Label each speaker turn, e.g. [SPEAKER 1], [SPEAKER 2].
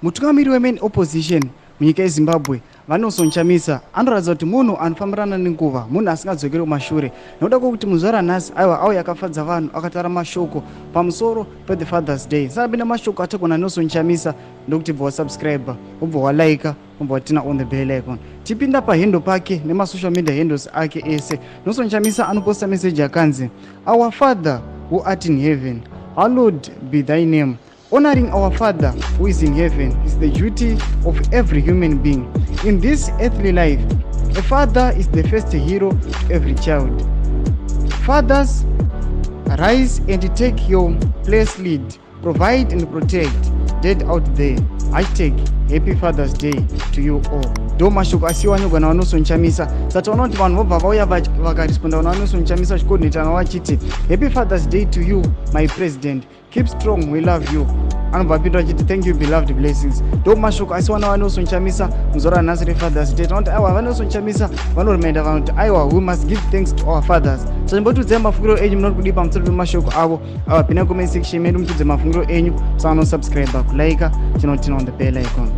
[SPEAKER 1] mutungamiri wemain opposition munyika yeZimbabwe Nelson Chamisa anoratidza kuti munhu anofambirana nenguva, munhu asingadzokeri kumashure nekuda kwokuti muzuva ranhasi auya akafadza vanhu akataura mashoko pamusoro pe Father's Day. Sapinda mashoko atagona Nelson Chamisa ndokuti bva wasubscribe, ubva walaika, ubva watina on the bell icon. Tipinda pahendo pake nemasocial media handles ake ese. Nelson Chamisa anoposta message yakanzi Our Father who art in heaven, hallowed be thy name. Honoring our Father who is in heaven is the duty of every human being. In this earthly life, a father is the first hero to every child. Fathers, arise and take your place lead. Provide and protect. Dead out there, I take Happy Father's Day to you all. Do mashoko asiwanyogwa na Nelson Chamisa. Sataona kuti vanhu vobva vauya vakaresponda na Nelson Chamisa chicoordinator wachiti Happy Father's Day to you my president. Keep strong, we love you. Anobva apindura achiti thank you beloved blessings. Do mashoko asiwana wa Nelson Chamisa muzora nhasi Father's Day. Taona aiwa Nelson Chamisa vanoremenda vanhu kuti aiwa we must give thanks to our fathers. Timbotudze mafungiro enyu munoti kudi pamusoro pemashoko avo. Ava pinda comment section medu mutudze mafungiro enyu. Subscribe, like, on the bell icon.